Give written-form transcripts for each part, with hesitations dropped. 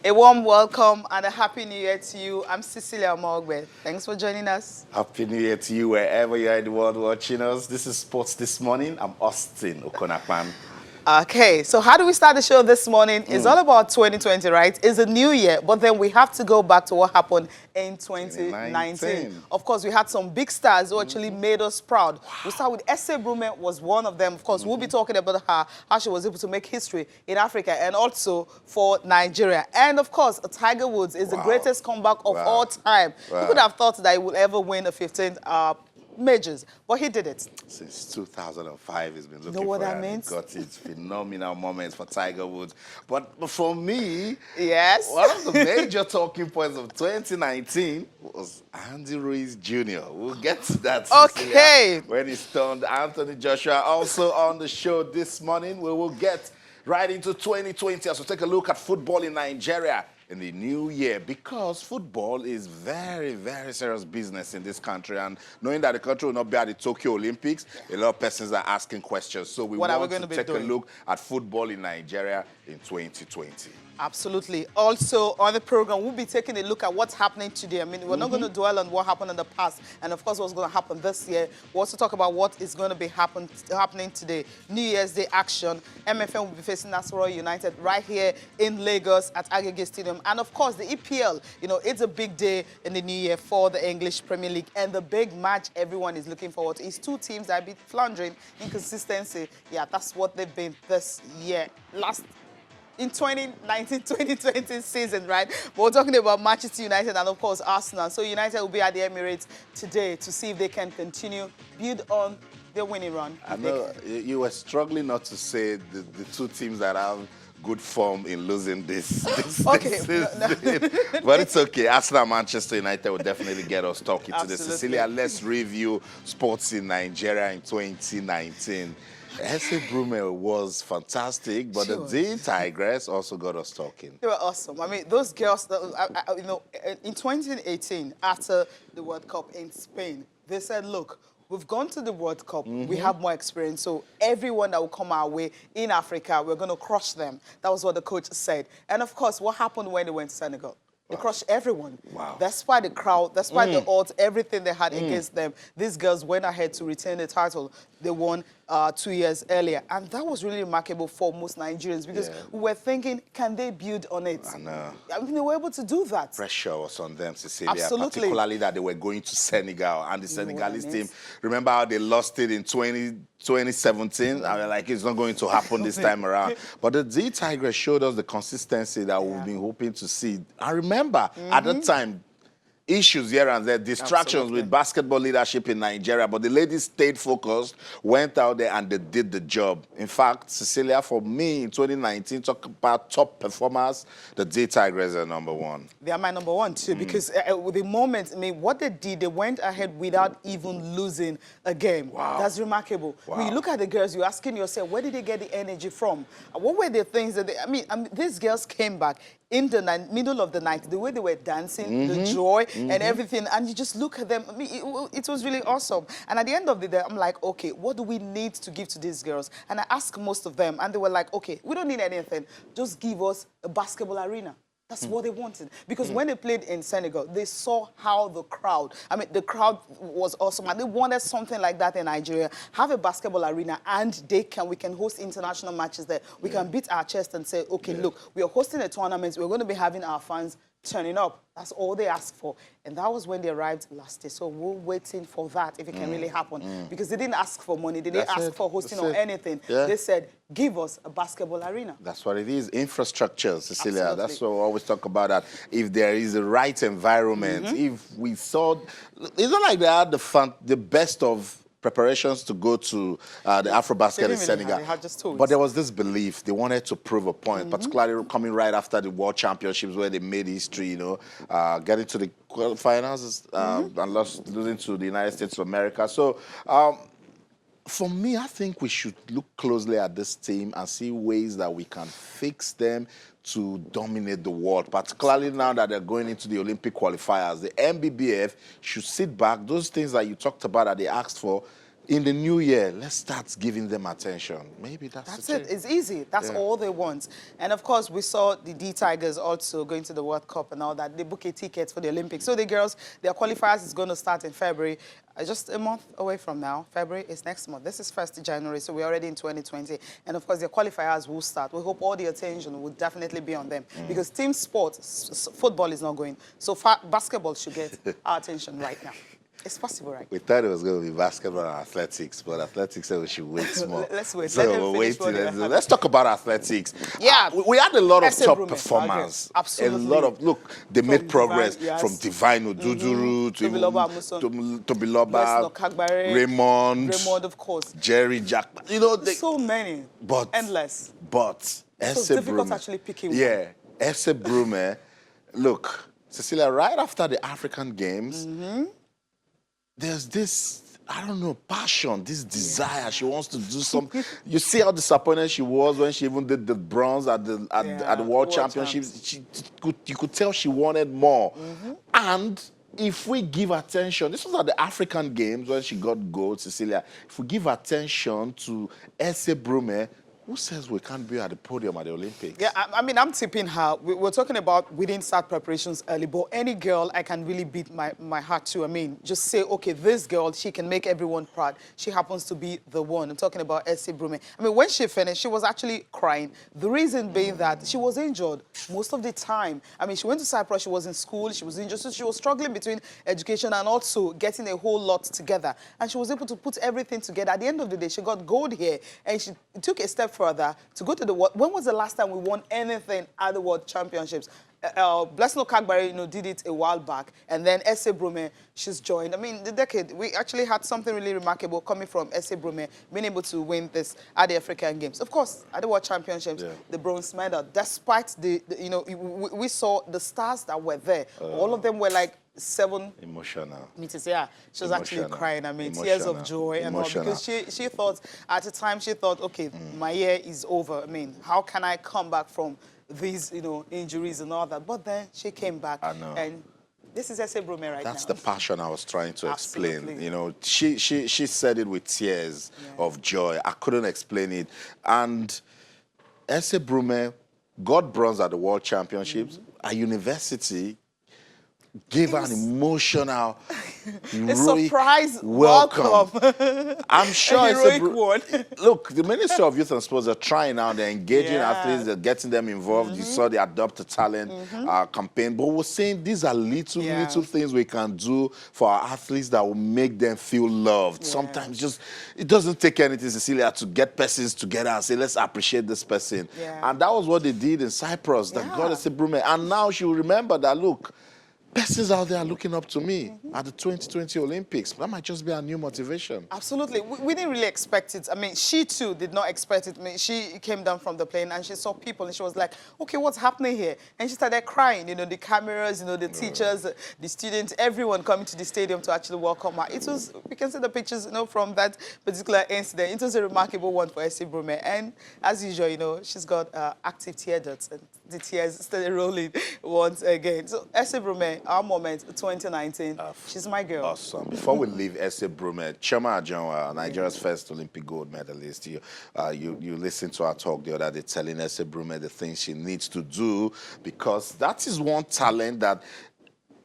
A warm welcome and a happy new year to you. I'm Cecilia Morgbe. Thanks for joining us. Happy New Year to you wherever you are in the world watching us. This is Sports This Morning. I'm Austin Okonakpan. Okay, so how do we start the show this morning? It's all about 2020, right? It's a new year, but then we have to go back to what happened in 2019. Of course, we had some big stars who actually made us proud. Wow. We start with Ese Brume was one of them. Of course, we'll be talking about her, how she was able to make history in Africa and also for Nigeria. And of course, Tiger Woods is the greatest comeback of all time. Who could have thought that he would ever win a 15th majors, but he did it. Since 2005, he's been looking know what for that it. means? Got it. Phenomenal moments for Tiger Woods. But for me, yes, one of the major talking points of 2019 was Andy Ruiz Jr. We'll get to that. Okay. Cecilia, when he stunned Anthony Joshua. Also on the show this morning, we will get right into 2020 as we take a look at football in Nigeria in the new year, because football is very, very serious business in this country, and knowing that the country will not be at the Tokyo Olympics, a lot of persons are asking questions. So we want to take a look at football in Nigeria in 2020. Absolutely. Also, on the program, we'll be taking a look at what's happening today. I mean, we're not going to dwell on what happened in the past and, of course, what's going to happen this year. We'll also talk about what is going to be happening today. New Year's Day action. MFM will be facing Nasarawa United right here in Lagos at Agege Stadium. And, of course, the EPL, you know, it's a big day in the new year for the English Premier League. And the big match everyone is looking forward to is two teams that have been floundering inconsistency. Yeah, that's what they've been this year. In 2019-2020 season, right? But we're talking about Manchester United and, of course, Arsenal. So United will be at the Emirates today to see if they can continue, build on their winning run. I know you were struggling not to say the two teams that have good form in losing this okay. season. But it's okay. Arsenal and Manchester United will definitely get us talking to the Cecilia. Let's review sports in Nigeria in 2019. Ese Brume was fantastic, but the D Tigress also got us talking. They were awesome. I mean, those girls, you know, in 2018, after the World Cup in Spain, they said, look, we've gone to the World Cup. We have more experience. So everyone that will come our way in Africa, we're going to crush them. That was what the coach said. And, of course, what happened when they went to Senegal? They crushed everyone. Wow. That's why the crowd, that's why the odds, everything they had against them, these girls went ahead to retain the title. They won 2 years earlier. And that was really remarkable for most Nigerians because we were thinking, can they build on it? I know. I mean, they were able to do that. Pressure was on them, Cecilia. Absolutely. Particularly that they were going to Senegal. And the Senegalese team, remember how they lost it in 2017? I was like, it's not going to happen this time around. But the D Tigress showed us the consistency that we've been hoping to see. I remember at the time, issues here and there, distractions with basketball leadership in Nigeria, but the ladies stayed focused, went out there, and they did the job. In fact, Cecilia, for me, in 2019, talk about top performers, the D Tigress are number one. They are my number one, too, because with the moment, I mean, what they did, they went ahead without even losing a game. Wow. That's remarkable. Wow. When you look at the girls, you're asking yourself, where did they get the energy from? What were the things that they, I mean, these girls came back in the middle of the night, the way they were dancing, the joy and everything, and you just look at them. I mean, it was really awesome. And at the end of the day, I'm like, okay, what do we need to give to these girls? And I asked most of them, and they were like, okay, we don't need anything. Just give us a basketball arena. That's what they wanted. Because when they played in Senegal, they saw how the crowd was awesome. And they wanted something like that in Nigeria. Have a basketball arena, and we can host international matches there. We can beat our chest and say, okay, look, we are hosting a tournament. We're going to be having our fans turning up. That's all they asked for. And that was when they arrived last year. So we're waiting for that, if it can really happen. Because they didn't ask for money. They didn't ask for hosting or anything. They said, give us a basketball arena. That's what it is. Infrastructure, Cecilia. Absolutely. That's what we always talk about, that if there is the right environment, if we saw, it's not like they had the best of preparations to go to the AfroBasket in Senegal. But there was this belief. They wanted to prove a point, particularly coming right after the World Championships where they made history, you know, getting to the quarterfinals and losing to the United States of America. So for me, I think we should look closely at this team and see ways that we can fix them to dominate the world, particularly now that they're going into the Olympic qualifiers. The MBBF should sit back. Those things that you talked about that they asked for, in the new year, let's start giving them attention. Maybe that's it. It's easy. That's all they want. And of course, we saw the D Tigers also going to the World Cup and all that. They book a ticket for the Olympics. So the girls, their qualifiers is going to start in February. Just a month away from now. February is next month. This is 1st January, so we're already in 2020. And of course, their qualifiers will start. We hope all the attention will definitely be on them. Because team sports, football is not going. So basketball should get our attention right now. It's possible, right? We thought it was going to be basketball and athletics, but athletics said we should wait more. Let's wait. So we're waiting. Let's talk about athletics. Yeah. We had a lot of top performers. Absolutely. A lot of, look, they made progress Divine, from Divine Oduduru to Tobiloba, Raymond, of course. Jerry Jack. You know, so many. But endless. But it's difficult actually picking one. Yeah. Ese Brume, look, Cecilia, right after the African Games, there's this, I don't know, passion, this desire. She wants to do something. You see how disappointed she was when she even did the bronze at the World Championships. You could tell she wanted more. And if we give attention, this was at the African Games when she got gold, Cecilia. If we give attention to Ese Brume, who says we can't be at the podium at the Olympics? Yeah, I mean, I'm tipping her. We're talking about we didn't start preparations early, but any girl I can really beat my heart to. I mean, just say, okay, this girl, she can make everyone proud. She happens to be the one. I'm talking about Ese Brume. I mean, when she finished, she was actually crying. The reason being that she was injured most of the time. I mean, she went to Cyprus, she was in school, she was injured, so she was struggling between education and also getting a whole lot together. And she was able to put everything together. At the end of the day, she got gold here, and she took a step further to go to the World. When was the last time we won anything at the World Championships? Blessing Okagbare, did it a while back, and then Ese Brume, she's joined. I mean, the decade, we actually had something really remarkable coming from Ese Brume, being able to win this at the African Games. Of course, at the World Championships, the bronze medal, despite we saw the stars that were there. All of them were like 7 emotional meters. Yeah, she was actually crying. I mean, tears of joy and all, because she thought at the time, she thought, okay, my year is over. I mean, how can I come back from these injuries and all that? But then she came back, and this is Ese Brume right now. That's the passion I was trying to explain. You know, she said it with tears of joy. I couldn't explain it. And Ese Brume got bronze at the World Championships. At university, gave her an emotional, heroic surprise welcome. I'm sure it's a heroic one. Look, the Ministry of Youth and Sports are trying now. They're engaging athletes. They're getting them involved. You saw the Adopt a Talent campaign. But we're saying these are little things we can do for our athletes that will make them feel loved. Sometimes just, it doesn't take anything, Cecilia, to get persons together and say, let's appreciate this person. And that was what they did in Cyprus. That God Ese Brume. And now she will remember that, look, persons out there are looking up to me at the 2020 Olympics. That might just be a new motivation. Absolutely. We didn't really expect it. I mean, she too did not expect it. I mean, she came down from the plane and she saw people and she was like, okay, what's happening here? And she started crying. The cameras, the teachers, the students, everyone coming to the stadium to actually welcome her. It was, we can see the pictures, from that particular incident. It was a remarkable one for Ese Brume. And as usual, she's got active tear ducts and the tears started rolling once again. So Ese Brume, our moment, 2019. She's my girl. Awesome. Before we leave Ese Brume, Chioma Ajonwa, Nigeria's first Olympic gold medalist, you listened to our talk the other day telling Ese Brume the things she needs to do, because that is one talent that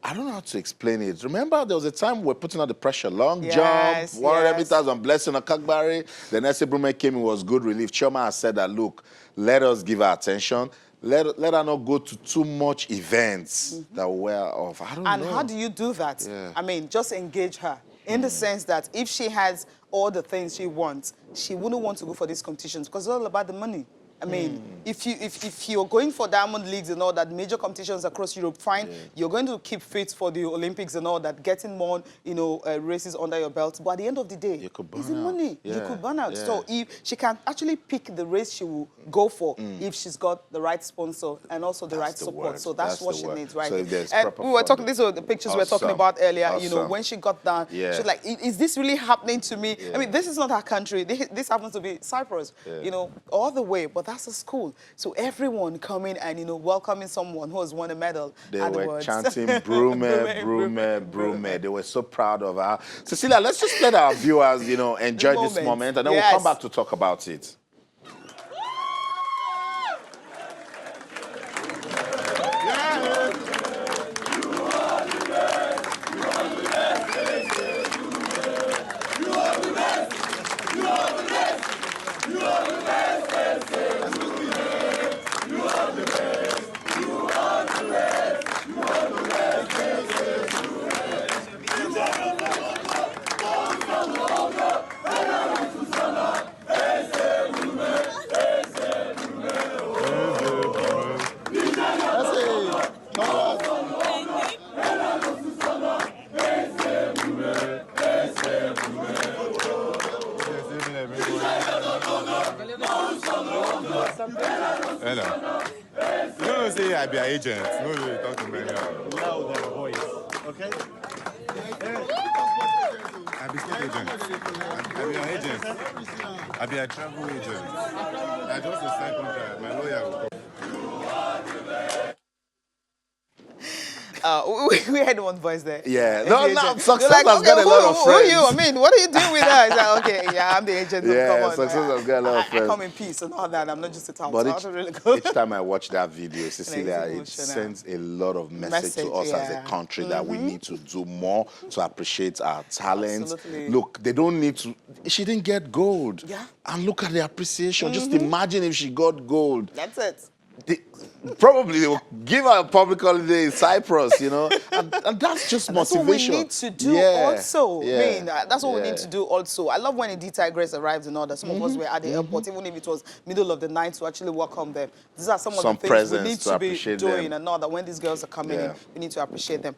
I don't know how to explain it. Remember, there was a time we were putting out the pressure. Long jump, 100 meters on Blessing Okagbare. Then Ese Brume came, it was good relief. Chioma has said that, look, let us give her attention. Let her not go to too much events that we're off. I don't know. And how do you do that? I mean, just engage her in the sense that if she has all the things she wants, she wouldn't want to go for these competitions because it's all about the money. I mean, if you're going for diamond leagues and all that, major competitions across Europe, fine. You're going to keep fit for the Olympics and all that, getting more, races under your belt. But at the end of the day, you could burn it's the money. Yeah. You could burn out. So if she can actually pick the race she will go for if she's got the right sponsor and also the right support. So that's what she needs, right? So if there's and we were talking, these were the pictures we were talking about earlier, when she got down. She's like, is this really happening to me? I mean, this is not our country. This happens to be Cyprus, all the way. But that's a school. So everyone coming and, you know, welcoming someone who has won a medal. They were chanting Brume, Brume, Brume. They were so proud of her. Cecilia, let's just let our viewers, you know, enjoy this moment, and then we'll come back to talk about it. Hello. You don't say I be an agent. No, you talk to me. Louder voice, okay? I be state agent. I be an agent. I be a travel agent. I just a sign contract. My lawyer will come. We had one voice there. Yeah. No, Success like, has got a lot of friends. Who are you? I mean, what are you doing with us? Like, okay, yeah, I'm the agent. Yeah, come on. Success has got a lot of friends. I come in peace and all that. I'm not just a town. But Really each time I watch that video, Cecilia, it sends a lot of message to us as a country that we need to do more to appreciate our talents. Absolutely. Look, they don't need to. She didn't get gold. Yeah. And look at the appreciation. Just imagine if she got gold. That's it. Probably they will give her a public holiday in Cyprus, you know, and that's just motivation. That's what we need to do also. Yeah. I mean, that's what we need to do also. I love when Edith Grace arrived and all that. Some of us were at the airport, even if it was middle of the night, to actually welcome them. These are some of the things we need to be doing and all that. When these girls are coming in, we need to appreciate them.